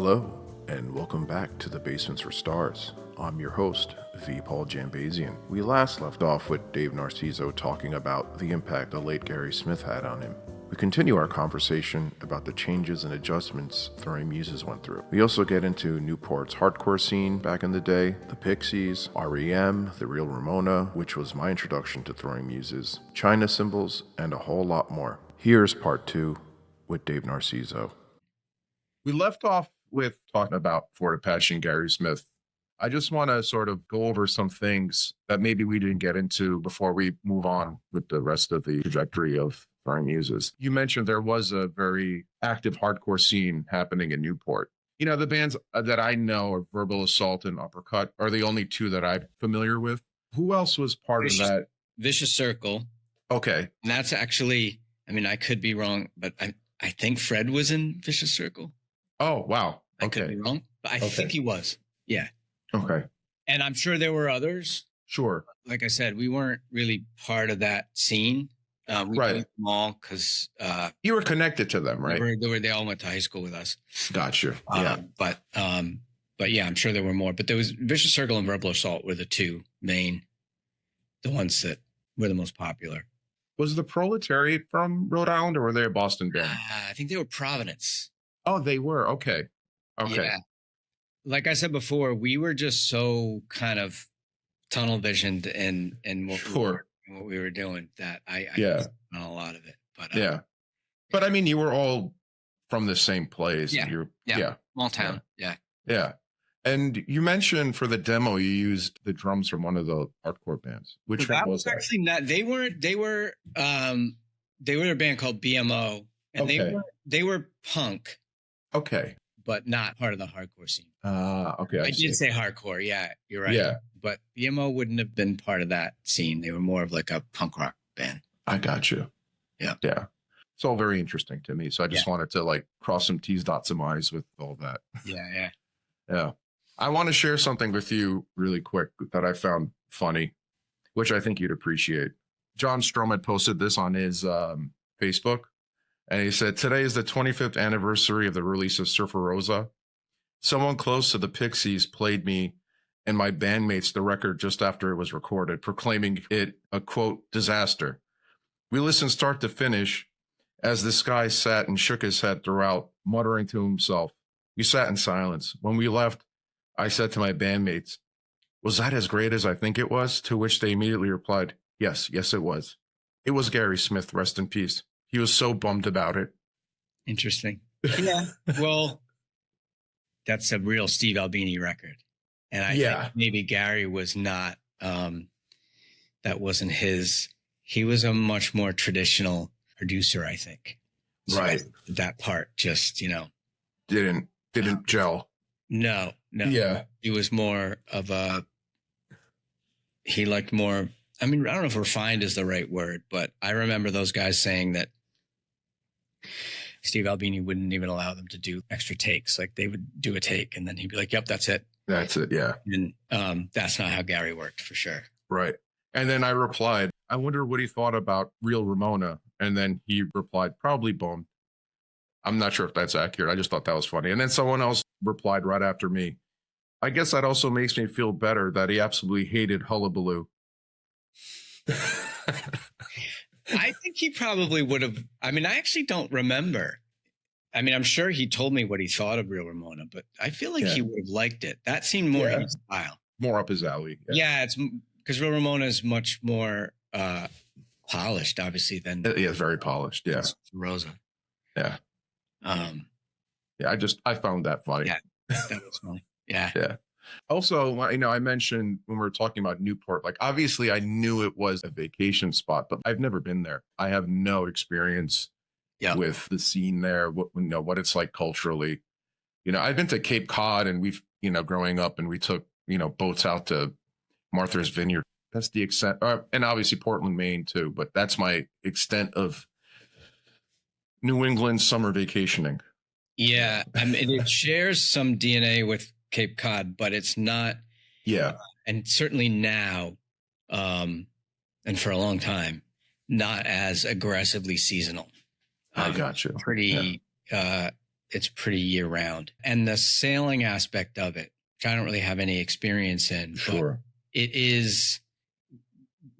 Hello, and welcome back to the Basements for Stars. I'm your host, V. Paul Jambazian. We last left off with Dave Narcizo talking about the impact the late Gary Smith had on him. We continue our conversation about the changes and adjustments Throwing Muses went through. We also get into Newport's hardcore scene back in the day, the Pixies, REM, the Real Ramona, which was my introduction to Throwing Muses, China cymbals, and a whole lot more. Here's part 2 with Dave Narciso. We left off with talking about Fort Apache and Gary Smith. I just want to sort of go over some things that maybe we didn't get into before we move on with the rest of the trajectory of Throwing Muses. You mentioned there was a very active hardcore scene happening in Newport. You know, the bands that I know are Verbal Assault and Uppercut are the only two that I'm familiar with. Who else was part of that? Vicious Circle. Okay. And that's actually, I mean, I could be wrong, but I think Fred was in Vicious Circle. Oh, wow. I could be wrong, but I think he was. Yeah. Okay. And I'm sure there were others. Sure. Like I said, we weren't really part of that scene. We Right. knew them all because You were connected to them, right? they all went to high school with us. Gotcha. Yeah. But yeah, I'm sure there were more. But there was Vicious Circle and Verbal Assault were the two main, the ones that were the most popular. Was the Proletariat from Rhode Island or were they a Boston band? I think they were Providence. Oh, they were. Okay. Okay. Yeah. Like I said before, we were just so kind of tunnel visioned in what we were doing that I missed on a lot of it. But yeah. But I mean, you were all from the same place. Yeah. Yeah. Small town. Yeah. Yeah. And you mentioned for the demo you used the drums from one of the hardcore bands. Which one was that? Actually not. They were a band called BMO, and they were punk. Okay. But not part of the hardcore scene. Okay. I did say hardcore. Yeah, you're right. Yeah. But BMO wouldn't have been part of that scene. They were more of like a punk rock band. I got you. Yeah. Yeah. It's all very interesting to me. So I just wanted to like cross some T's, dot some I's with all that. Yeah. Yeah. I want to share something with you really quick that I found funny, which I think you'd appreciate. John Strom had posted this on his Facebook. And he said, today is the 25th anniversary of the release of Surfer Rosa. Someone close to the Pixies played me and my bandmates the record just after it was recorded, proclaiming it a, quote, disaster. We listened start to finish as this guy sat and shook his head throughout, muttering to himself. We sat in silence. When we left, I said to my bandmates, was that as great as I think it was? To which they immediately replied, yes, it was. It was Gary Smith, rest in peace. He was so bummed about it. Interesting. Yeah. Well, that's a real Steve Albini record. And I think maybe Gary was not, that wasn't his, he was a much more traditional producer, I think. So right. That part just, didn't gel. No. Yeah. He was more of he liked more, I mean, I don't know if refined is the right word, but I remember those guys saying that Steve Albini wouldn't even allow them to do extra takes. Like they would do a take and then he'd be like, yep, that's it. That's it. Yeah. And that's not how Gary worked for sure. Right. And then I replied, I wonder what he thought about Real Ramona. And then he replied, probably bummed. I'm not sure if that's accurate. I just thought that was funny. And then someone else replied right after me. I guess that also makes me feel better that he absolutely hated Hullabaloo. I think he probably would have. I mean, I actually don't remember. I mean, I'm sure he told me what he thought of Real Ramona, but I feel like he would have liked it. That seemed more his style. More up his alley. Yeah, it's because Real Ramona is much more polished, obviously, than. Yeah, it's very polished. Yeah. Rosa. Yeah. I found that funny. Yeah, that was funny. Yeah. Yeah. Also, I mentioned when we were talking about Newport, like obviously I knew it was a vacation spot, but I've never been there. I have no experience with the scene there, what it's like culturally. I've been to Cape Cod and we've, growing up and we took, boats out to Martha's Vineyard. That's the extent, and obviously Portland, Maine too, but that's my extent of New England summer vacationing. Yeah. I mean, it shares some DNA with Cape Cod, but it's not. Yeah. And certainly now, and for a long time, not as aggressively seasonal. I got you. Pretty it's pretty year round. And the sailing aspect of it, which I don't really have any experience in, Sure. but it is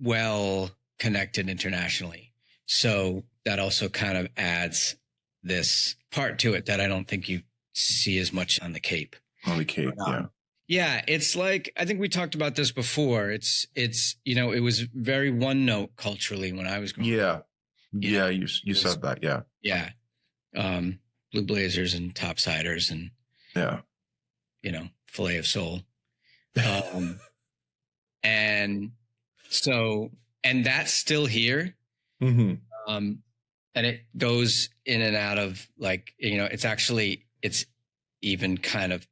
well connected internationally. So that also kind of adds this part to it that I don't think you see as much on the Cape. On the Cape, yeah. Yeah, it's like, I think we talked about this before. It's it was very one note culturally when I was growing up. Yeah, you said that, yeah. Yeah. Blue blazers and topsiders and fillet of sole. And so, and that's still here. Mm-hmm. And it goes in and out of like, it's even kind of,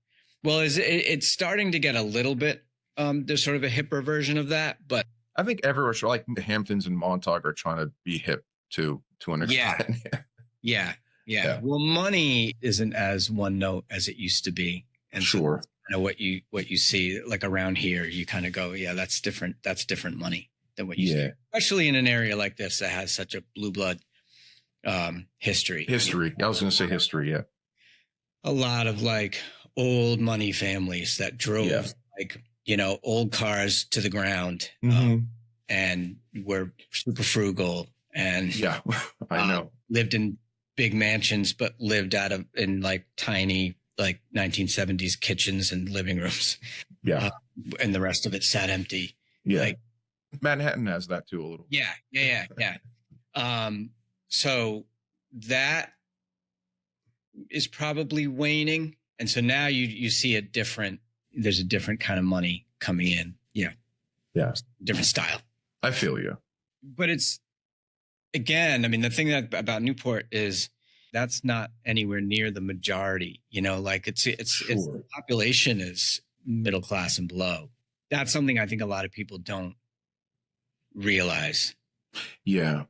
well, it's starting to get a little bit, there's sort of a hipper version of that, but I think everywhere, like the Hamptons and Montauk are trying to be hip to an extent. Yeah. Well, money isn't as one note as it used to be. And sure. So, what you see like around here, you kind of go, yeah, that's different. That's different money than what you see, especially in an area like this that has such a blue blood history. I was going to say history. Yeah. A lot of like old money families that drove old cars to the ground and were super frugal and I know lived in big mansions, but lived in like tiny, like 1970s kitchens and living rooms. Yeah. And the rest of it sat empty. Yeah. Like, Manhattan has that too a little. Yeah. So that is probably waning. And so now you see there's a different kind of money coming in. Yeah. Different style. I feel you. But it's, again, I mean, the thing about Newport is that's not anywhere near the majority, like it's the population is middle class and below. That's something I think a lot of people don't realize. Yeah.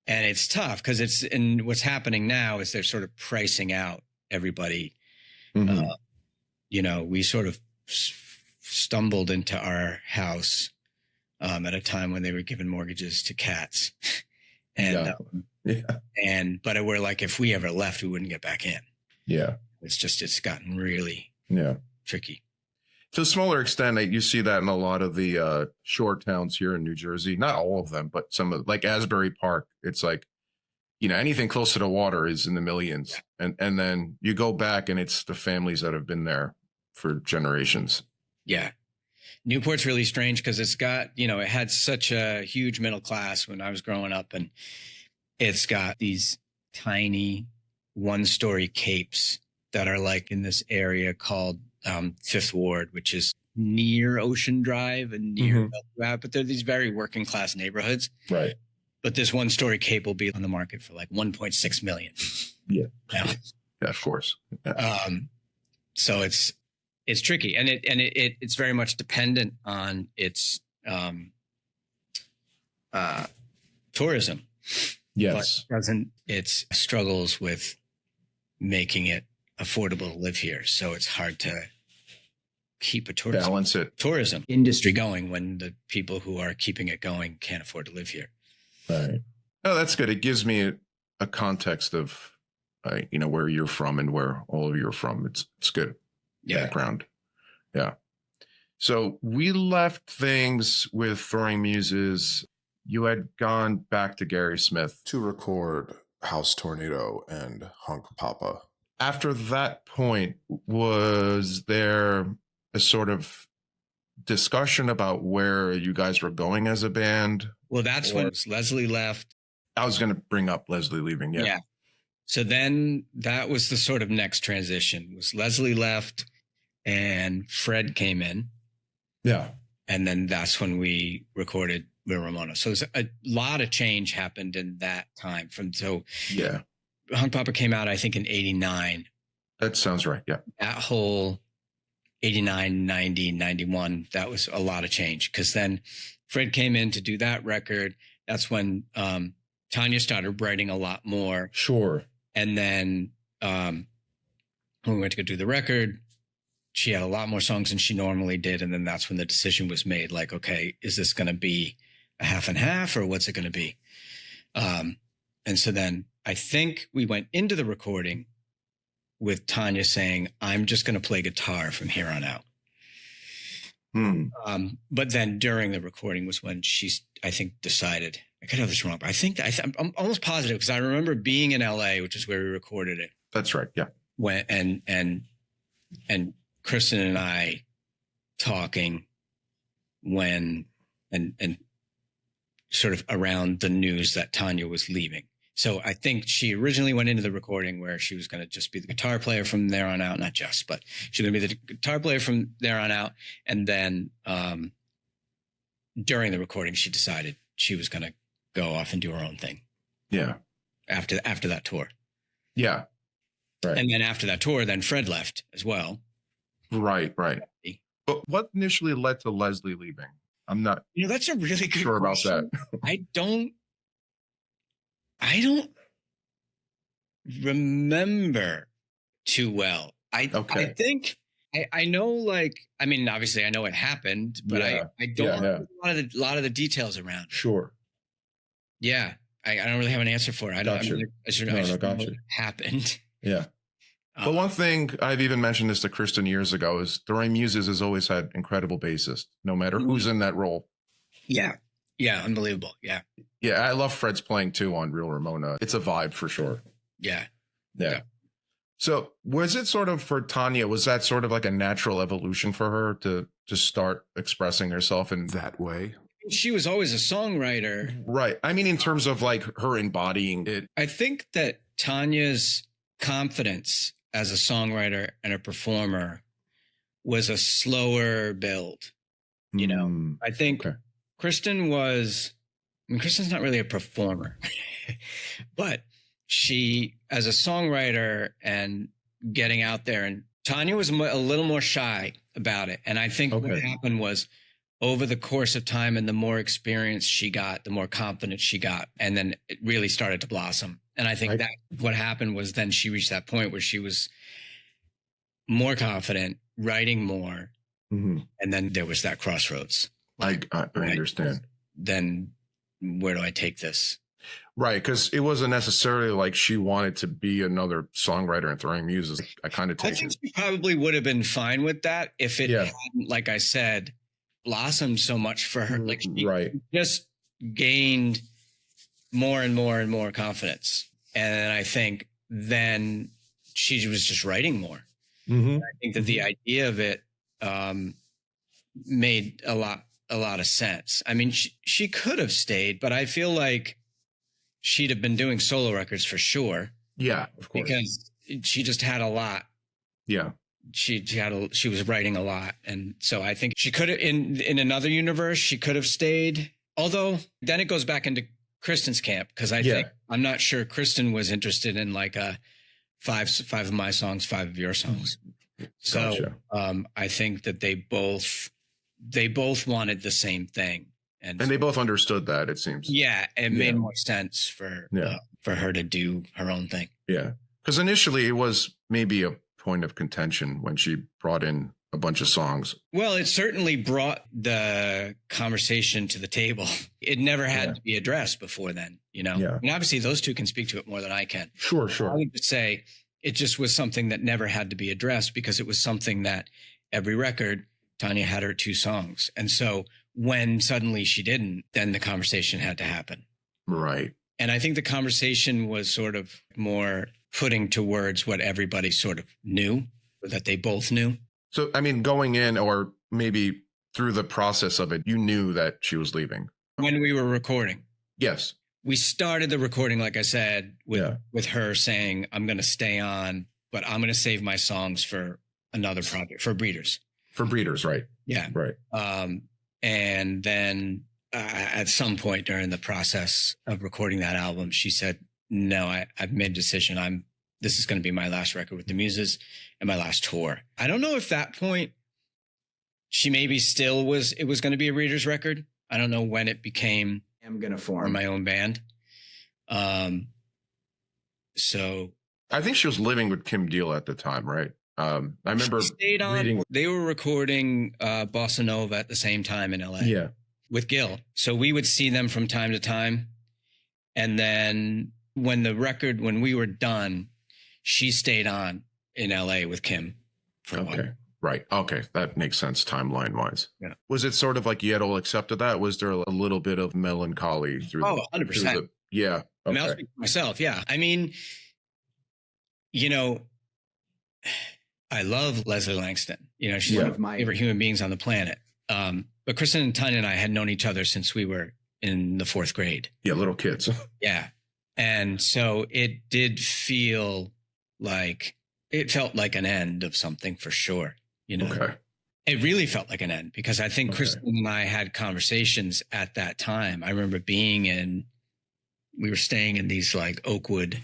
And it's tough because and what's happening now is they're sort of pricing out everybody. Mm-hmm. We sort of stumbled into our house at a time when they were giving mortgages to cats. But we're like, if we ever left, we wouldn't get back in. Yeah. It's gotten really tricky. To a smaller extent, you see that in a lot of the shore towns here in New Jersey. Not all of them, but some of, like Asbury Park. It's like, anything close to the water is in the millions. Yeah. And then you go back and it's the families that have been there for generations. Yeah. Newport's really strange because it's got, it had such a huge middle class when I was growing up, and it's got these tiny one-story capes that are like in this area called Fifth Ward, which is near Ocean Drive and near but they're these very working class neighborhoods. Right. But this one-story cape will be on the market for like 1.6 million. Yeah. Yeah, of course. Yeah. So it's tricky, and it's very much dependent on its tourism. Yes. But it struggles with making it affordable to live here. So it's hard to keep a tourism industry going when the people who are keeping it going can't afford to live here. Right. Oh, that's good. It gives me a context of, where you're from and where all of you are from. It's good background. Yeah. So we left things with Throwing Muses. You had gone back to Gary Smith to record House Tornado and Hunk Papa. After that point, was there a sort of discussion about where you guys were going as a band? Well, that's when Leslie left. I was going to bring up Leslie leaving. Yeah. So then that was the sort of next transition. Was Leslie left and Fred came in. Yeah. And then that's when we recorded Real Ramona. So there's a lot of change happened in that time. Hunk Papa came out, I think, in 89. That sounds right. Yeah. That whole 89, 90, 91, that was a lot of change. Because then Fred came in to do that record. That's when Tanya started writing a lot more. Sure. And then when we went to go do the record, she had a lot more songs than she normally did. And then that's when the decision was made, like, okay, is this going to be a half and half or what's it going to be? And so then I think we went into the recording with Tanya saying, I'm just going to play guitar from here on out. But then during the recording was when I think, decided, I could have this wrong, but I'm almost positive because I remember being in LA, which is where we recorded it. That's right. Yeah. And Kristen and I talking and sort of around the news that Tanya was leaving. So I think she originally went into the recording where she was going to just be the guitar player from there on out, not just, but she was going to be the guitar player from there on out. And then during the recording, she decided she was going to go off and do her own thing. Yeah. After that tour. Yeah. Right. And then after that tour, then Fred left as well. Right. But what initially led to Leslie leaving? I'm not that's a really good sure question. about that. I don't remember too well. I think I know, like, I mean, obviously I know it happened, but I don't know a lot of the details around it. Sure. Yeah. I don't really have an answer for it. I don't know what happened. Yeah. But one thing I've even mentioned this to Kristen years ago is Throwing Muses has always had incredible bassists, no matter who's in that role. Yeah. Yeah. Unbelievable. Yeah. Yeah. I love Fred's playing too on Real Ramona. It's a vibe for sure. Yeah. So was it sort of for Tanya, was that sort of like a natural evolution for her to start expressing herself in that way? She was always a songwriter. Right. I mean, in terms of like her embodying it. I think that Tanya's confidence as a songwriter and a performer was a slower build. I think Kristen's not really a performer, but she, as a songwriter and getting out there, and Tanya was a little more shy about it. And I think what happened was, over the course of time and the more experience she got, the more confidence she got. And then it really started to blossom. And I think that what happened was then she reached that point where she was more confident, writing more. Mm-hmm. And then there was that crossroads. I understand. Then where do I take this? Right. Because it wasn't necessarily like she wanted to be another songwriter and Throwing Muses. I think she probably would have been fine with that if it hadn't, like I said, blossomed so much for her. Like she just gained more and more and more confidence. And I think then she was just writing more. Mm-hmm. I think that the idea of it made a lot of sense. I mean, she could have stayed, but I feel like she'd have been doing solo records for sure. Yeah, of course. Because she just had a lot. Yeah. She was writing a lot. And so I think she could have, in another universe, she could have stayed. Although then it goes back into Kristen's camp, because I think, I'm not sure Kristen was interested in like five of my songs, 5 of your songs. So I think that they both wanted the same thing. And they both understood that, it seems. Yeah. It made more sense for her to do her own thing. Yeah. Because initially it was maybe a point of contention when she brought in a bunch of songs. Well, it certainly brought the conversation to the table. It never had to be addressed before then, Yeah. And obviously those two can speak to it more than I can. Sure. I would say it just was something that never had to be addressed because it was something that every record, Tanya had her 2 songs. And so when suddenly she didn't, then the conversation had to happen. Right. And I think the conversation was sort of more putting to words what everybody sort of knew, or that they both knew. So, I mean, going in, or maybe through the process of it, you knew that she was leaving. When we were recording. Yes. We started the recording, like I said, with her saying, I'm going to stay on, but I'm going to save my songs for another project, for Breeders. For Breeders, right. Yeah. Right. And then at some point during the process of recording that album, she said, no, I've made a decision. This is going to be my last record with the Muses and my last tour. I don't know if that point she maybe it was going to be a Breeders record. I don't know when it became, I'm going to form my own band. So I think she was living with Kim Deal at the time, right? I remember reading. They were recording Bossa Nova at the same time in LA. Yeah. With Gil. So we would see them from time to time. And then when we were done, she stayed on in LA with Kim for a while. Right. Okay. That makes sense timeline wise. Yeah. Was it sort of like you had all accepted that? Was there a little bit of melancholy through 100%. Yeah. Okay. I mean, I'll speak for myself. Yeah. I mean, I love Leslie Langston. She's one of my favorite human beings on the planet. But Kristen and Tanya and I had known each other since we were in the 4th grade. Yeah. Little kids. Yeah. And so it did feel like, it felt like an end of something for sure. Okay. It really felt like an end because I think Kristen and I had conversations at that time. I remember we were staying in these like Oakwood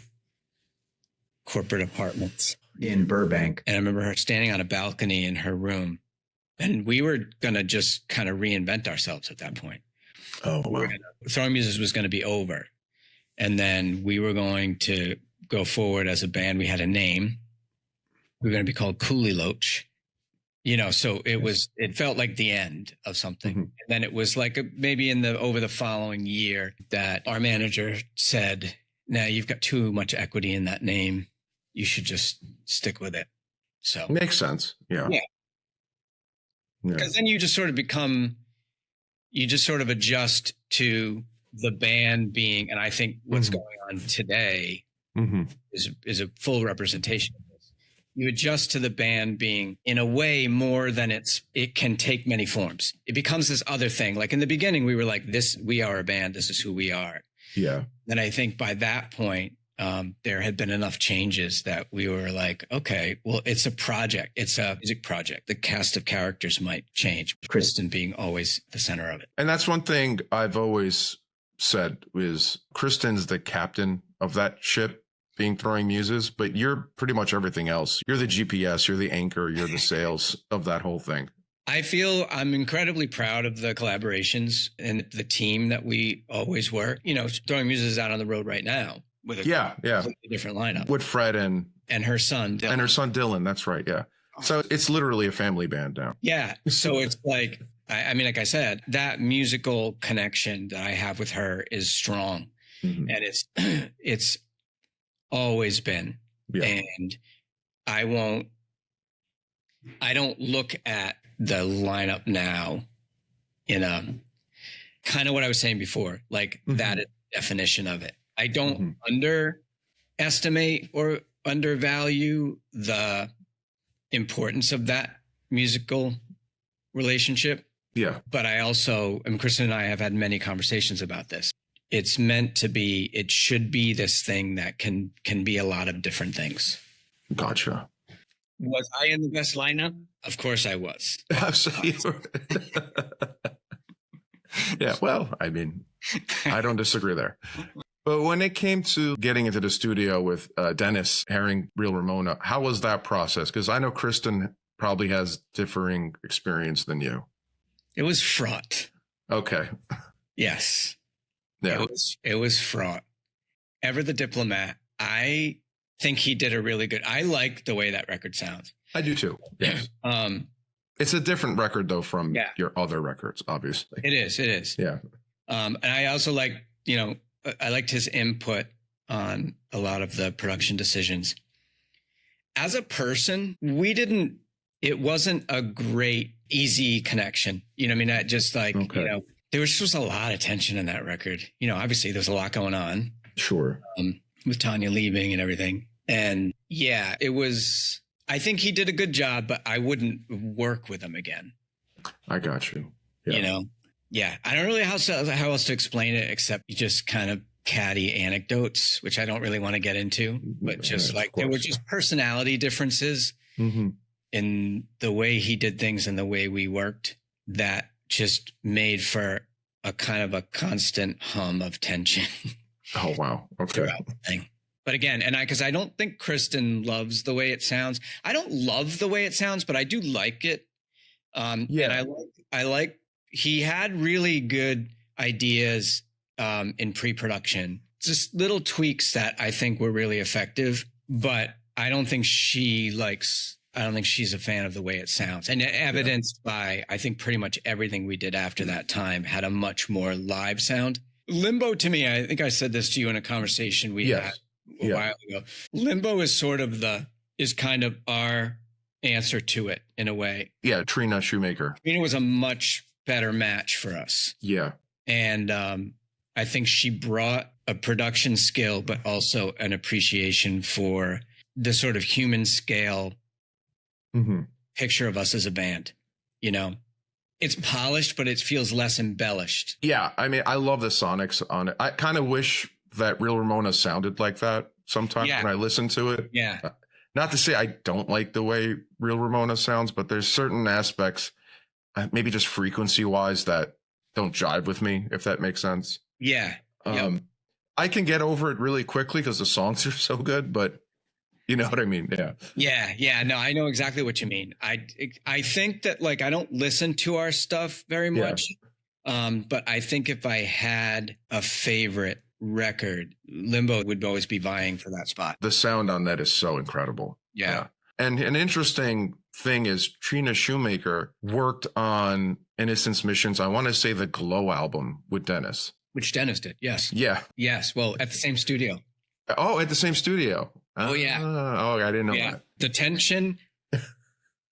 corporate apartments in Burbank. And I remember her standing on a balcony in her room, and we were going to just kind of reinvent ourselves at that point. Oh, wow. Throwing Muses was going to be over. And then we were going to go forward as a band. We had a name. We were going to be called Cooley Loach. So it felt like the end of something. Mm-hmm. And then it was like maybe over the following year that our manager said, "Now you've got too much equity in that name. You should just stick with it." So makes sense. Yeah. Because then you just sort of adjust to the band being, and I think what's going on today is a full representation of this. You adjust to the band being in a way more than it can take many forms. It becomes this other thing. Like in the beginning, we were like, we are a band. This is who we are. Yeah. And I think by that point, there had been enough changes that we were like, okay, well, it's a project. It's a music project. The cast of characters might change. Kristen being always the center of it. And that's one thing I've always said is Kristen's the captain of that ship, being Throwing Muses, but you're pretty much everything else. You're the GPS, you're the anchor, you're the sails of that whole thing. I feel I'm incredibly proud of the collaborations and the team that we always were. Throwing Muses is out on the road right now with a completely different lineup. With Fred and her son Dylan. And her son Dylan, that's right, yeah. So it's literally a family band now. Yeah, so it's like, I mean, like I said, that musical connection that I have with her is strong. Mm-hmm. And it's always been. Yeah. And I don't look at the lineup now in a kind of what I was saying before, like that is the definition of it. I don't underestimate or undervalue the importance of that musical relationship. Yeah. But I also, Kristen and I have had many conversations about this. It's meant to be, it should be this thing that can be a lot of different things. Gotcha. Was I in the best lineup? Of course I was. Absolutely. Yeah, well, I mean, I don't disagree there. But when it came to getting into the studio with Dennis Herring, Real Ramona, how was that process? Because I know Kristen probably has differing experience than you. It was fraught. Okay. Yes. Yeah. It was fraught. Ever the Diplomat, I think he did I like the way that record sounds. I do too. Yes. It's a different record though from your other records, obviously. It is. Yeah. And I also like, I liked his input on a lot of the production decisions. As a person, it wasn't a great, easy connection. You know what I mean? I just like, there was just a lot of tension in that record. Obviously there's a lot going on. Sure. With Tanya leaving and everything. And yeah, I think he did a good job, but I wouldn't work with him again. I got you. Yeah. Yeah. I don't really know how else to explain it except just kind of catty anecdotes, which I don't really want to get into, but just there were just personality differences in the way he did things and the way we worked that just made for a kind of a constant hum of tension. Oh, wow. Okay. But again, because I don't think Kristen loves the way it sounds. I don't love the way it sounds, but I do like it. And I like, he had really good ideas in pre-production, just little tweaks that I think were really effective, but I don't think she's a fan of the way it sounds. And evidenced by, I think pretty much everything we did after that time had a much more live sound. Limbo to me, I think I said this to you in a conversation we had a while ago. Limbo is sort of the is kind of our answer to it in a way. Yeah, Trina Shoemaker. Trina was a much better match for us. Yeah. And I think she brought a production skill, but also an appreciation for the sort of human scale picture of us as a band. You know, it's polished, but it feels less embellished. Yeah. I mean, I love the sonics on it. I kind of wish that Real Ramona sounded like that sometimes when I listen to it. Yeah. Not to say I don't like the way Real Ramona sounds, but there's certain aspects, maybe just frequency wise, that don't jive with me, if that makes sense. Yeah. I can get over it really quickly because the songs are so good, but you know what I mean? Yeah. Yeah. No, I know exactly what you mean. I think that, like, I don't listen to our stuff very much. But I think if I had a favorite record, Limbo would always be vying for that spot. The sound on that is so incredible. Yeah. And an interesting thing is Trina Shoemaker worked on Innocence Missions. I want to say the Glow album with Dennis. Which Dennis did. Yes. Yeah. Yes. Well, at the same studio. Oh, at the same studio. Oh, yeah. Oh, I didn't know that. The tension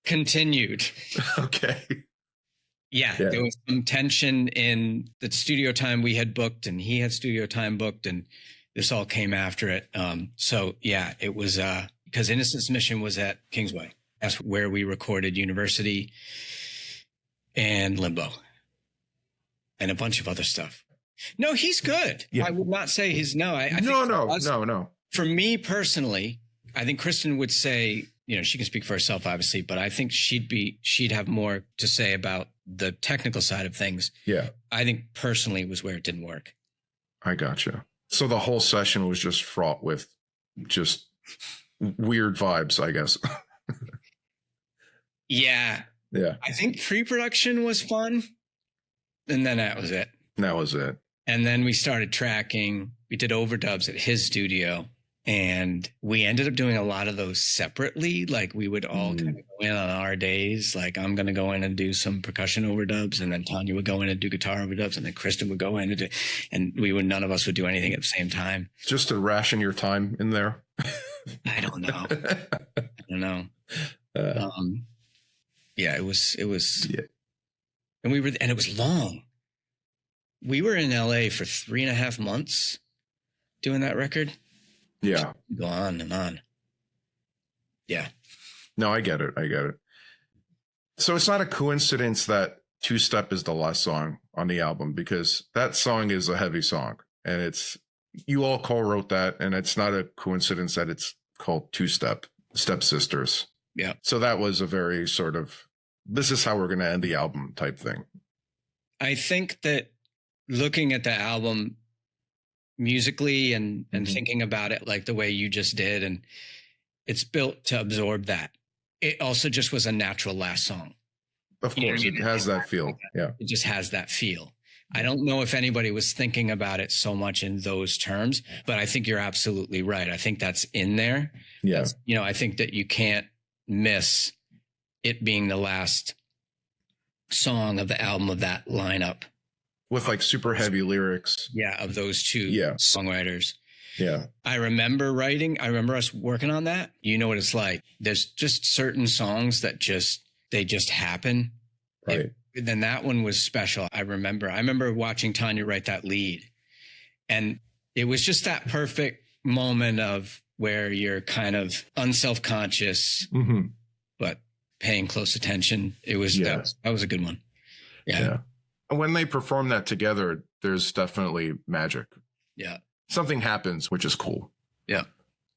continued. Okay. Yeah, there was some tension in the studio time we had booked, and he had studio time booked, and this all came after it. So yeah, it was because Innocence Mission was at Kingsway. That's where we recorded University and Limbo and a bunch of other stuff. No, he's good. Yeah. I would not say he's no. No. For me personally, I think Kristen would say, you know, she can speak for herself, obviously, but I think she'd have more to say about the technical side of things. Yeah. I think personally was where it didn't work. I gotcha. So the whole session was just fraught with just weird vibes, I guess. Yeah. I think pre-production was fun. And then that was it. And then we started tracking. We did overdubs at his studio. And we ended up doing a lot of those separately. Like we would all kind of go in on our days. Like I'm going to go in and do some percussion overdubs. And then Tanya would go in and do guitar overdubs. And then Kristen would go in and do, and none of us would do anything at the same time. Just to ration your time in there. I don't know. Yeah, it was, and it was long. We were in LA for 3.5 months doing that record. Yeah. Go on and on. Yeah. No, I get it. So it's not a coincidence that Two Step is the last song on the album, because that song is a heavy song, and you all co-wrote that, and it's not a coincidence that it's called Two Step, Stepsisters. Yeah. So that was a very sort of, this is how we're going to end the album type thing. I think that looking at the album musically and thinking about it like the way you just did, and it's built to absorb that. It also just was a natural last song. Of course, it has that feel. Yeah. It just has that feel. I don't know if anybody was thinking about it so much in those terms, but I think you're absolutely right. I think that's in there. Yeah. I think that you can't miss it being the last song of the album of that lineup. With like super heavy lyrics. Yeah, of those two songwriters. Yeah. I remember us working on that. You know what it's like. There's just certain songs that they just happen. Right. Then that one was special. I remember watching Tanya write that lead. And it was just that perfect moment of where you're kind of unselfconscious, but paying close attention. It was, that was a good one. Yeah. When they perform that together, there's definitely magic. Yeah. Something happens, which is cool. Yeah.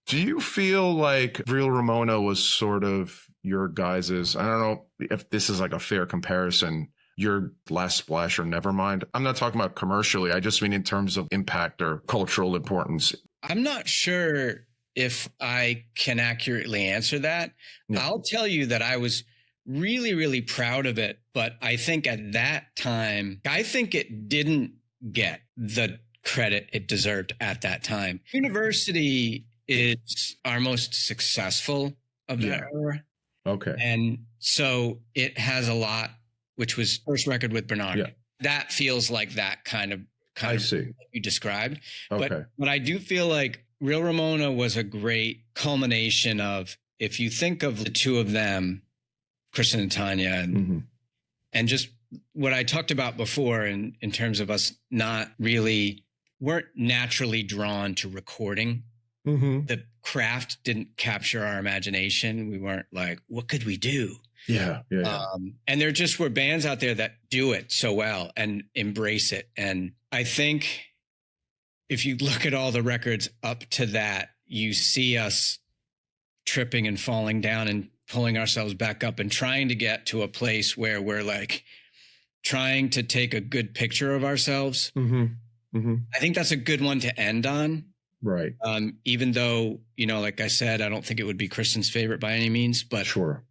Do you feel like Real Ramona was sort of your guys's, I don't know if this is like a fair comparison, your Last Splash or Nevermind? I'm not talking about commercially. I just mean in terms of impact or cultural importance. I'm not sure if I can accurately answer that. No. I'll tell you that I was really, really proud of it. But I think at that time, it didn't get the credit it deserved at that time. University is our most successful of that era. Okay. And so it has a lot, which was first record with Bernard. Yeah. That feels like that kind of I see. Like you described. Okay. But I do feel like Real Ramona was a great culmination of if you think of the two of them, Kristen and Tanya, and just what I talked about before in terms of us weren't naturally drawn to recording. The craft didn't capture our imagination. We weren't like, what could we do? Yeah. And there just were bands out there that do it so well and embrace it. And I think if you look at all the records up to that, you see us tripping and falling down and pulling ourselves back up and trying to get to a place where we're like trying to take a good picture of ourselves. I think that's a good one to end on. Right. Even though, like I said, I don't think it would be Kristen's favorite by any means, but sure.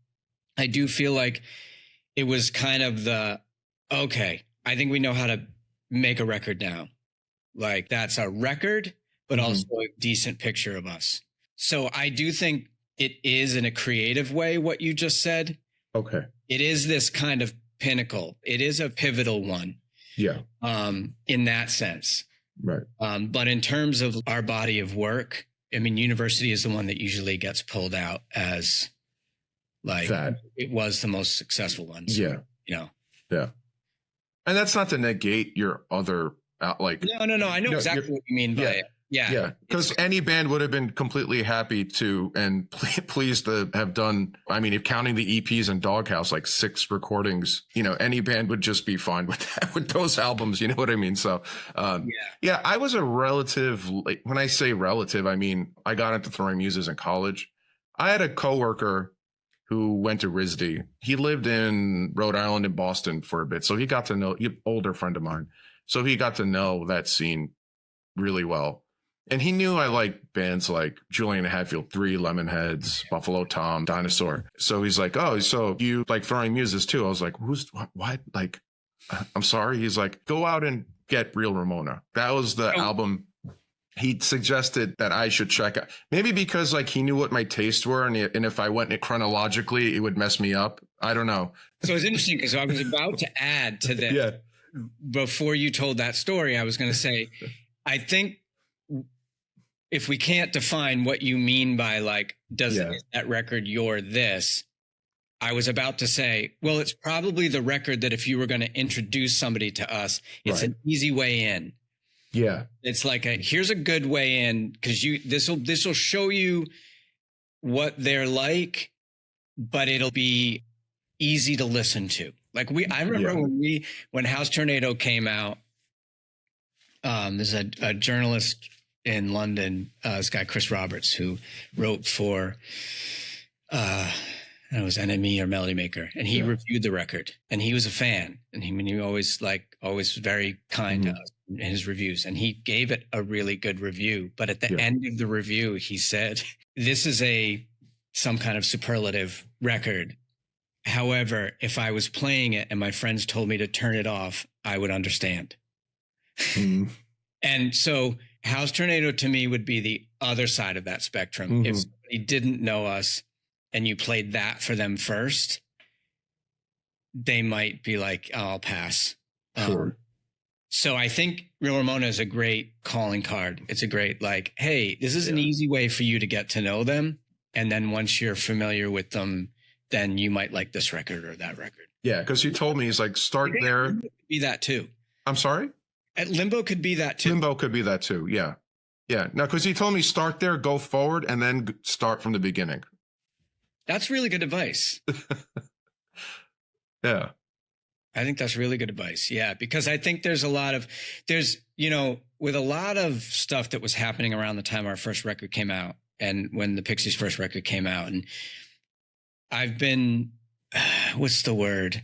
I do feel like it was kind of okay, I think we know how to make a record now. Like that's a record, but also a decent picture of us. So I do think it is in a creative way what you just said. Okay. It is this kind of pinnacle. It is a pivotal one. Yeah. In that sense. Right. But in terms of our body of work, I mean, University is the one that usually gets pulled out as like that. It was the most successful one. So, yeah. Yeah. And that's not to negate your other like. No. I know exactly what you mean by it. Yeah. Because any band would have been completely happy to and pleased to have done. I mean, if counting the EPs and Doghouse, like 6 recordings, any band would just be fine with that, with those albums. You know what I mean? So, I was a relative. When I say relative, I mean, I got into Throwing Muses in college. I had a coworker who went to RISD. He lived in Rhode Island and Boston for a bit. So he got to know, an older friend of mine. So he got to know that scene really well. And he knew I liked bands like Julian Hatfield 3, Lemonheads, Buffalo Tom, Dinosaur. So he's like, oh, so you like Throwing Muses too? I was like, what? Like, I'm sorry. He's like, go out and get Real Ramona. That was the album he suggested that I should check out. Maybe because like he knew what my tastes were. And if I went chronologically, it would mess me up. I don't know. So it's interesting because I was about to add to that. Yeah. Before you told that story, I was going to say, I think, if we can't define what you mean by like, is that record your this? I was about to say, well, it's probably the record that if you were going to introduce somebody to us, it's an easy way in. Yeah. It's like here's a good way in because this will show you what they're like, but it'll be easy to listen to. Like I remember when House Tornado came out, there's a journalist in London, this guy, Chris Roberts, who wrote for, it was NME or Melody Maker. And he reviewed the record and he was a fan. And he always very kind to us in his reviews. And he gave it a really good review. But at the end of the review, he said, this is some kind of superlative record. However, if I was playing it and my friends told me to turn it off, I would understand. And so House Tornado to me would be the other side of that spectrum. If somebody didn't know us and you played that for them first, they might be like, oh, I'll pass. Sure. So I think Real Ramona is a great calling card. It's a great like, hey, this is an easy way for you to get to know them. And then once you're familiar with them, then you might like this record or that record. Yeah, because he told me, he's like, start there. Limbo could be that too. I'm sorry? Limbo could be that too. Limbo could be that too, yeah. Yeah, no, because he told me start there, go forward, and then start from the beginning. That's really good advice. Yeah. I think that's really good advice. Yeah, because I think with a lot of stuff that was happening around the time our first record came out and when the Pixies' first record came out, and I've been, what's the word?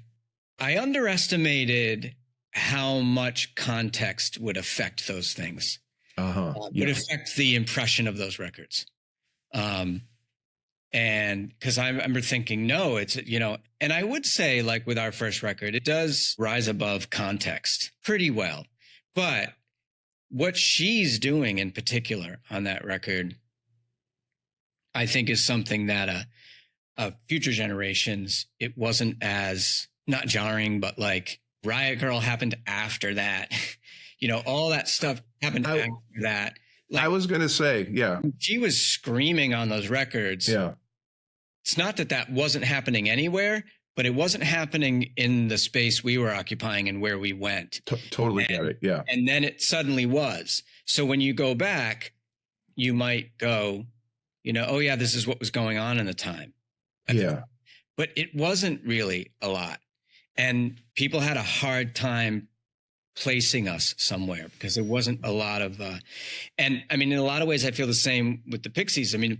I underestimated how much context would affect those things. Would affect the impression of those records. And because I remember thinking, no, it's, and I would say like with our first record, it does rise above context pretty well. But what she's doing in particular on that record, I think is something that future generations, it wasn't as not jarring, but like Riot Girl happened after that. All that stuff happened after that. Like, I was going to say, yeah. She was screaming on those records. Yeah. it's not that that wasn't happening anywhere, but it wasn't happening in the space we were occupying and where we went. Totally get it. Yeah. And then it suddenly was. So when you go back, you might go, you know, oh yeah, this is what was going on in the time. Yeah. But it wasn't really a lot. And people had a hard time placing us somewhere because there wasn't a lot of, and I mean, in a lot of ways, I feel the same with the Pixies. I mean,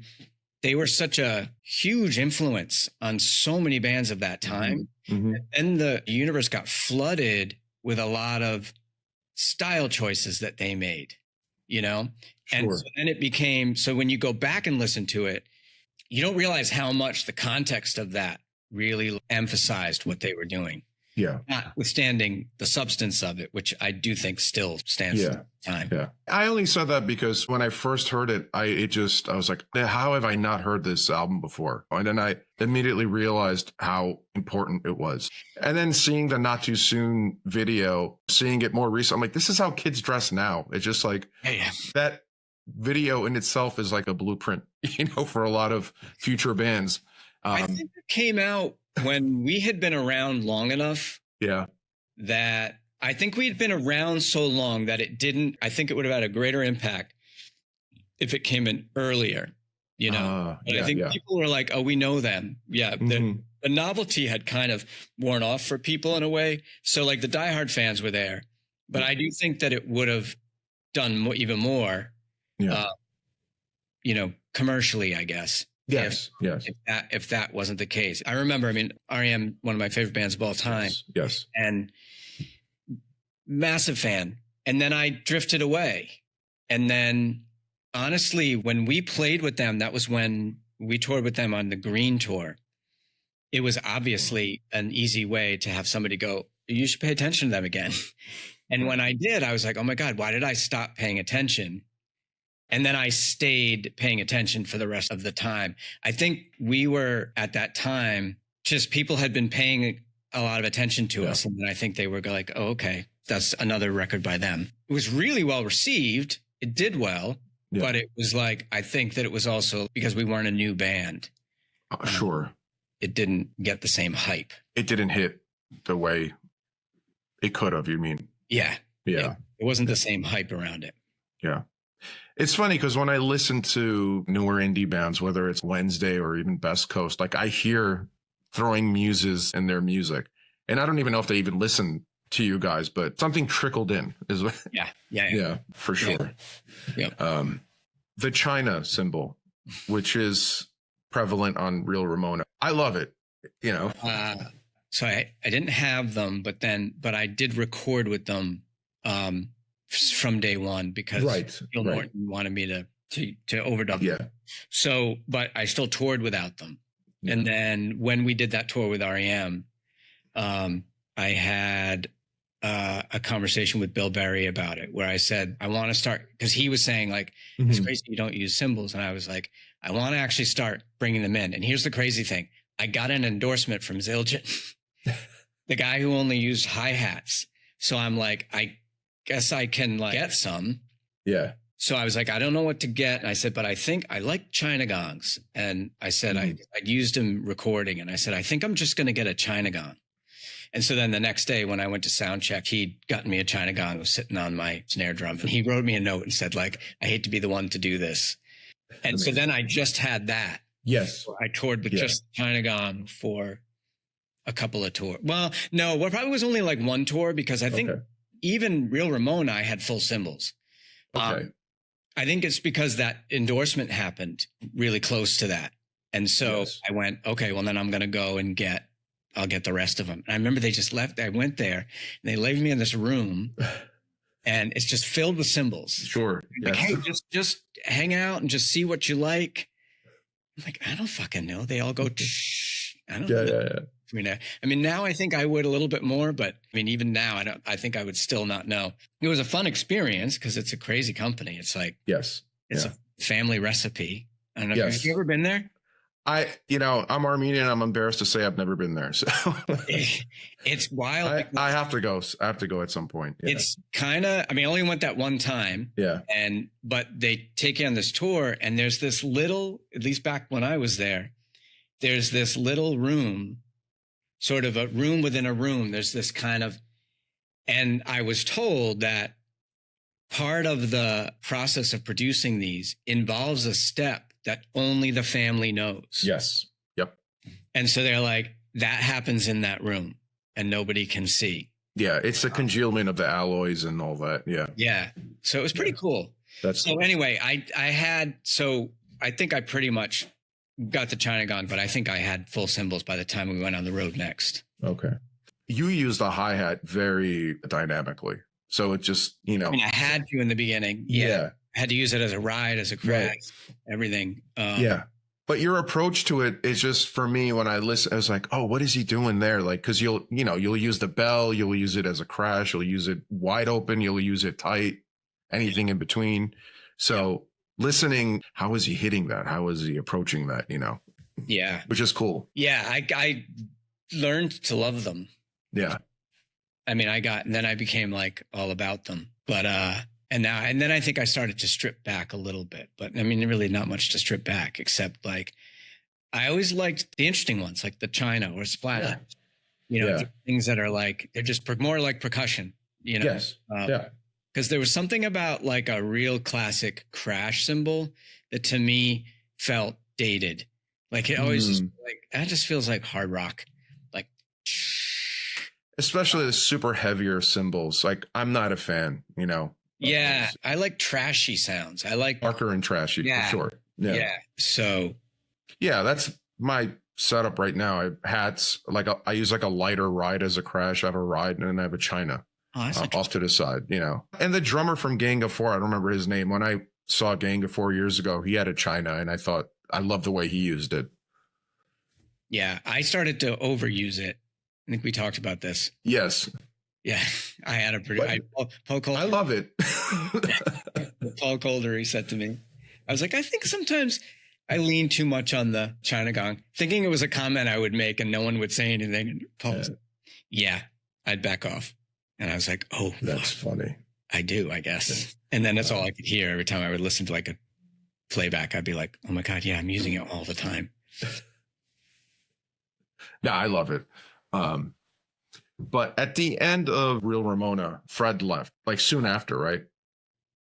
they were such a huge influence on so many bands of that time. Mm-hmm. And the universe got flooded with a lot of style choices that they made, you know? Sure. And so then it became, so when you go back and listen to it, you don't realize how much the context of that really emphasized what they were doing. Yeah. Notwithstanding the substance of it, which I do think still stands the time. Yeah. I only said that because when I first heard it, I was like, how have I not heard this album before? And then I immediately realized how important it was. And then seeing the Not Too Soon video, seeing it more recent, I'm like, this is how kids dress now. It's just like that video in itself is like a blueprint, you know, for a lot of future bands. I think it came out when we had been around long enough. Yeah. That I think we'd been around so long that I think it would have had a greater impact if it came in earlier, you know. But I think people were like, oh, we know them. Yeah. The novelty had kind of worn off for people in a way. So like the diehard fans were there, but I do think that it would have done even more, you know, commercially, I guess. Yes. If that wasn't the case. I remember, I mean, REM, one of my favorite bands of all time. Yes. And massive fan. And then I drifted away. And then honestly, when we played with them, that was when we toured with them on the Green Tour. It was obviously an easy way to have somebody go, you should pay attention to them again. And when I did, I was like, oh my God, why did I stop paying attention? And then I stayed paying attention for the rest of the time. I think we were at that time, just people had been paying a lot of attention to us. And then I think they were like, oh, okay, that's another record by them. It was really well received. It did well, but it was like, I think that it was also because we weren't a new band. Sure. It didn't get the same hype. It didn't hit the way it could have, you mean? Yeah. It wasn't the same hype around it. Yeah. It's funny because when I listen to newer indie bands, whether it's Wednesday or even Best Coast, like I hear Throwing Muses in their music. And I don't even know if they even listen to you guys, but something trickled in. Yeah, for sure. Yeah. The China cymbal, which is prevalent on Real Ramona. I love it, you know. So I didn't have them, but I did record with them from day one because Bill Norton wanted me to overdub them. So, but I still toured without them. Yeah. And then when we did that tour with REM, I had a conversation with Bill Berry about it, where I said, I want to start, because he was saying like, it's crazy you don't use cymbals. And I was like, I want to actually start bringing them in. And here's the crazy thing. I got an endorsement from Zildjian, the guy who only used hi-hats. So I'm like, I guess I can like get some. Yeah. So I was like, I don't know what to get. And I said, but I think I like China gongs. And I said, I'd used him recording. And I said, I think I'm just going to get a China gong. And so then the next day when I went to sound check, he'd gotten me a China gong, was sitting on my snare drum. And he wrote me a note and said like, I hate to be the one to do this. And so then I just had that. Yes. I toured with just China gong for a couple of tours. Well, no, probably was only like one tour because I think even Real Ramona, I had full cymbals. Okay. I think it's because that endorsement happened really close to that. And so I went, okay, well then I'm going to go and I'll get the rest of them. And I remember they just left. I went there and they left me in this room and it's just filled with cymbals. Sure. Like, hey, just hang out and just see what you like. I'm like, I don't fucking know. They all go, I don't know. Yeah. I mean, now I think I would a little bit more, but I mean, even now, I think I would still not know. It was a fun experience because it's a crazy company. It's like, it's a family recipe. I don't know. Have you ever been there? I'm Armenian. I'm embarrassed to say I've never been there. So it's wild. I have to go. I have to go at some point. Yeah. It's kind of, I only went that one time. Yeah. But they take you on this tour and there's this little, at least back when I was there, there's this little room, sort of a room within a room. There's this kind of, and I was told that part of the process of producing these involves a step that only the family knows. Yes. Yep. And so they're like, that happens in that room and nobody can see. Yeah. It's the congealment of the alloys and all that. Yeah. Yeah. So it was pretty cool. So anyway, I think I pretty much got the China gong, but I think I had full cymbals by the time we went on the road next. Okay. You use the hi-hat very dynamically. So it just, you know. I mean, I had to in the beginning. Yeah. I had to use it as a ride, as a crash, everything. Yeah. But your approach to it is just, for me, when I listen, I was like, oh, what is he doing there? Like, because you'll use the bell, you'll use it as a crash, you'll use it wide open, you'll use it tight, anything in between. So listening, how is he hitting that? How is he approaching that, you know? Yeah. Which is cool. Yeah. I learned to love them. Yeah. I mean, and then I became like all about them, but, and then I think I started to strip back a little bit, but I mean, really not much to strip back, except like, I always liked the interesting ones, like the China or Splatter, things that are like, they're just more like percussion, you know? Yes. Because there was something about like a real classic crash cymbal that to me felt dated. Like it always just like, that just feels like hard rock. Like, especially the super heavier cymbals. Like I'm not a fan, you know? Yeah. I like trashy sounds. I like darker and trashy for sure. Yeah. So. Yeah, that's my setup right now. I use like a lighter ride as a crash. I have a ride and then I have a China. Off to the side, you know. And the drummer from Gang of Four, I don't remember his name. When I saw Gang of 4 years ago, he had a China, and I thought I loved the way he used it. Yeah, I started to overuse it. I think we talked about this. Yes. Yeah, I had a pretty. Paul Calder, I love it. Paul Calder, he said to me, I was like, I think sometimes I lean too much on the China gong, thinking it was a comment I would make, and no one would say anything. And Paul was like, yeah, I'd back off. And I was like, oh, that's funny. I do, I guess. And then that's all I could hear every time I would listen to like a playback. I'd be like, oh my God, yeah, I'm using it all the time. Yeah, I love it. But at the end of Real Ramona, Fred left, like soon after, right?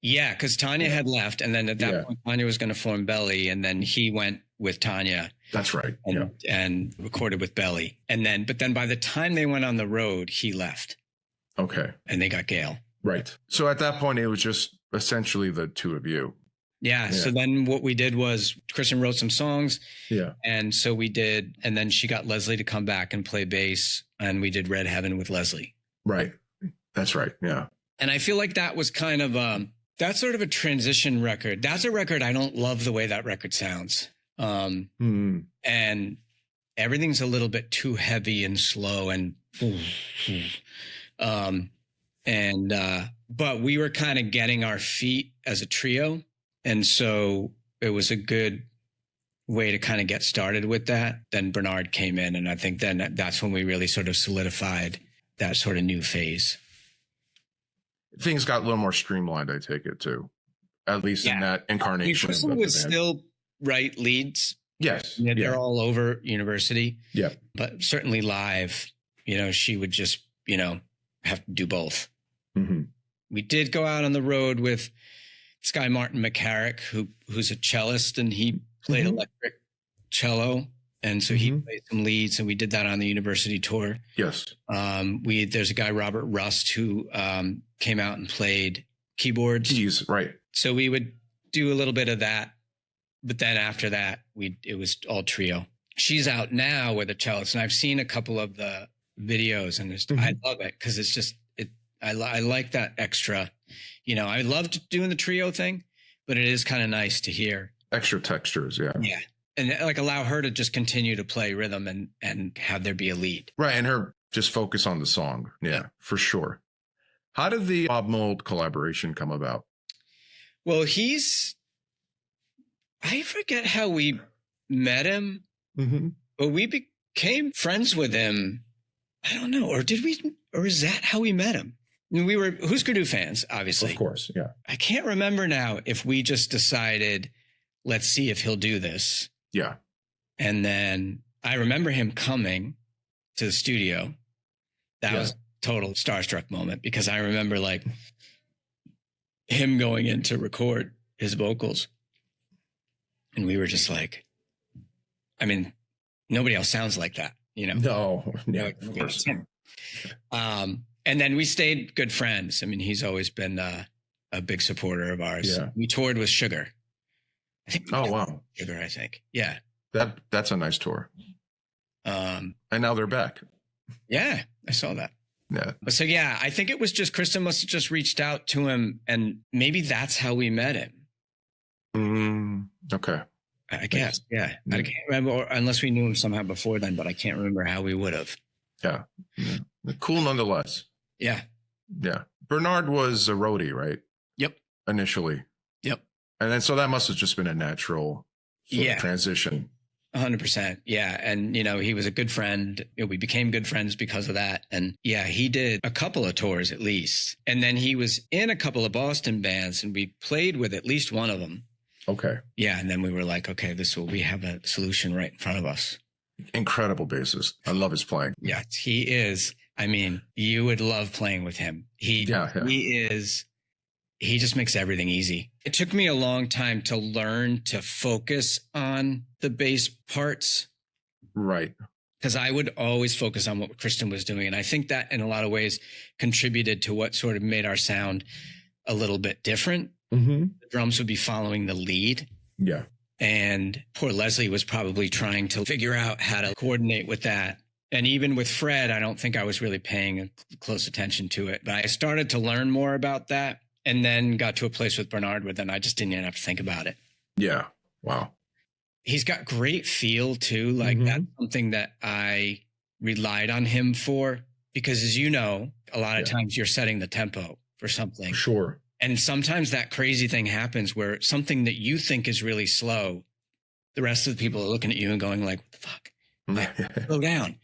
Yeah, because Tanya had left. And then at that point, Tanya was going to form Belly. And then he went with Tanya. That's right. And recorded with Belly. But then by the time they went on the road, he left. Okay. And they got Gail. Right. So at that point, it was just essentially the two of you. Yeah. So then what we did was Kristen wrote some songs. Yeah. And so we did. And then she got Leslie to come back and play bass. And we did Red Heaven with Leslie. Right. That's right. Yeah. And I feel like that was kind of, that's sort of a transition record. That's a record. I don't love the way that record sounds. And everything's a little bit too heavy and slow and, but we were kind of getting our feet as a trio. And so it was a good way to kind of get started with that. Then Bernard came in, and I think then that's when we really sort of solidified that sort of new phase. Things got a little more streamlined, I take it too, at least in that incarnation. Kristen would still write leads. Yes. They're all over University. Yeah. But certainly live, she would just, have to do both. Mm-hmm. We did go out on the road with this guy, Martin McCarrick, who's a cellist, and he played electric cello. And so he played some leads, and we did that on the University tour. Yes. There's a guy, Robert Rust, who came out and played keyboards. Keys, right. So we would do a little bit of that. But then after that, it was all trio. She's out now with a cellist, and I've seen a couple of the videos, and I love it because it's just I like that extra. I loved doing the trio thing, but it is kind of nice to hear extra textures. Yeah. Yeah. And like allow her to just continue to play rhythm and have there be a lead. Right. And her just focus on the song. Yeah, for sure. How did the Bob Mould collaboration come about? Well, I forget how we met him, but we became friends with him. I don't know. Or is that how we met him? I mean, we were Husker Du fans, obviously. Of course. Yeah. I can't remember now if we just decided, let's see if he'll do this. Yeah. And then I remember him coming to the studio. That was total starstruck moment, because I remember like him going in to record his vocals. And we were just like, I mean, nobody else sounds like that, you know? No, yeah, of course. And then we stayed good friends. I mean, he's always been a big supporter of ours. Yeah. We toured with Sugar. I think. Oh, wow. Sugar, I think. Yeah. That's a nice tour. And now they're back. Yeah, I saw that. Yeah. So yeah, I think it was just Kristen must have just reached out to him, and maybe that's how we met him. Okay. I guess. Yeah. I can't remember, or unless we knew him somehow before then, but I can't remember how we would have. Yeah. Cool nonetheless. Yeah. Yeah. Bernard was a roadie, right? Yep. Initially. Yep. And then so that must have just been a natural sort of transition. 100%. Yeah. And, you know, he was a good friend. We became good friends because of that. And yeah, he did a couple of tours at least. And then he was in a couple of Boston bands, and we played with at least one of them. Okay. Yeah. And then we were like, okay, we have a solution right in front of us. Incredible bassist. I love his playing. Yeah, he is. I mean, you would love playing with him. He just makes everything easy. It took me a long time to learn to focus on the bass parts. Right. Because I would always focus on what Kristen was doing. And I think that in a lot of ways contributed to what sort of made our sound a little bit different. Mm-hmm. The drums would be following the lead. Yeah. And poor Leslie was probably trying to figure out how to coordinate with that. And even with Fred, I don't think I was really paying close attention to it. But I started to learn more about that, and then got to a place with Bernard where then I just didn't even have to think about it. Yeah. Wow. He's got great feel too. Like that's something that I relied on him for, because as you know, a lot of times you're setting the tempo for something. Sure. And sometimes that crazy thing happens where something that you think is really slow, the rest of the people are looking at you and going like, what the fuck? Like, slow down.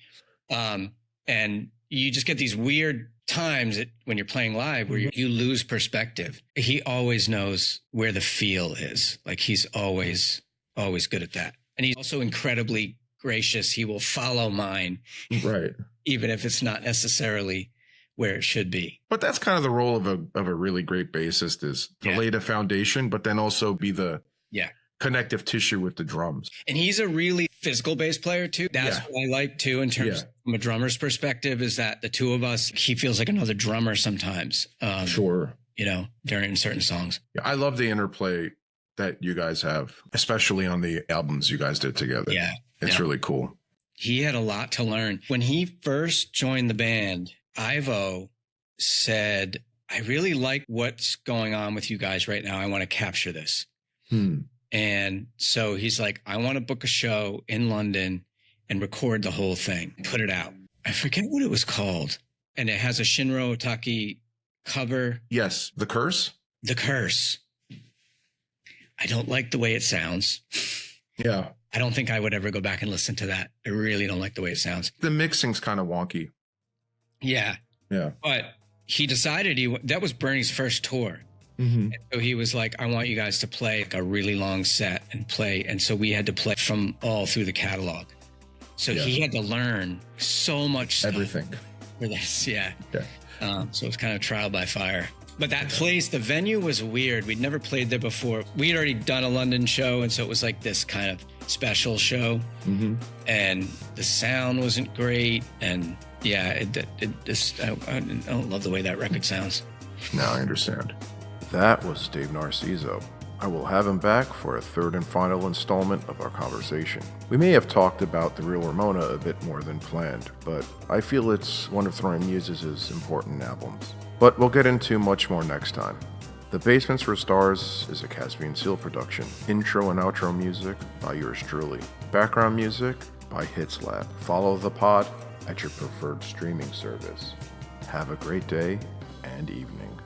And you just get these weird times when you're playing live where you lose perspective. He always knows where the feel is. Like he's always good at that. And he's also incredibly gracious. He will follow mine. Right. Even if it's not necessarily where it should be. But that's kind of the role of a really great bassist, is to lay the foundation, but then also be the connective tissue with the drums. And he's a really physical bass player too. That's what I like too, in terms from a drummer's perspective, is that the two of us, he feels like another drummer sometimes. Sure. You know, during certain songs. Yeah, I love the interplay that you guys have, especially on the albums you guys did together. Yeah. It's really cool. He had a lot to learn. When he first joined the band, Ivo said, I really like what's going on with you guys right now. I want to capture this. And so he's like, I want to book a show in London and record the whole thing, put it out. I forget what it was called. And it has a Shinro Otaki cover. Yes. The Curse? The Curse. I don't like the way it sounds. Yeah. I don't think I would ever go back and listen to that. I really don't like the way it sounds. The mixing's kind of wonky. Yeah. Yeah. But he decided that was Bernie's first tour. And so he was like, I want you guys to play a really long set and play. And so we had to play from all through the catalog. So he had to learn so much stuff. Everything. For this. Yeah. So it was kind of trial by fire. But that place, the venue was weird. We'd never played there before. We'd already done a London show. And so it was like this kind of special show. And the sound wasn't great. And yeah, I don't love the way that record sounds. Now I understand. That was Dave Narciso. I will have him back for a third and final installment of our conversation. We may have talked about the Real Ramona a bit more than planned, but I feel it's one of Throwing Muses' important albums. But we'll get into much more next time. The Basements for Stars is a Caspian Seal production. Intro and outro music by yours truly. Background music by Hits Lab. Follow the pod at your preferred streaming service. Have a great day and evening.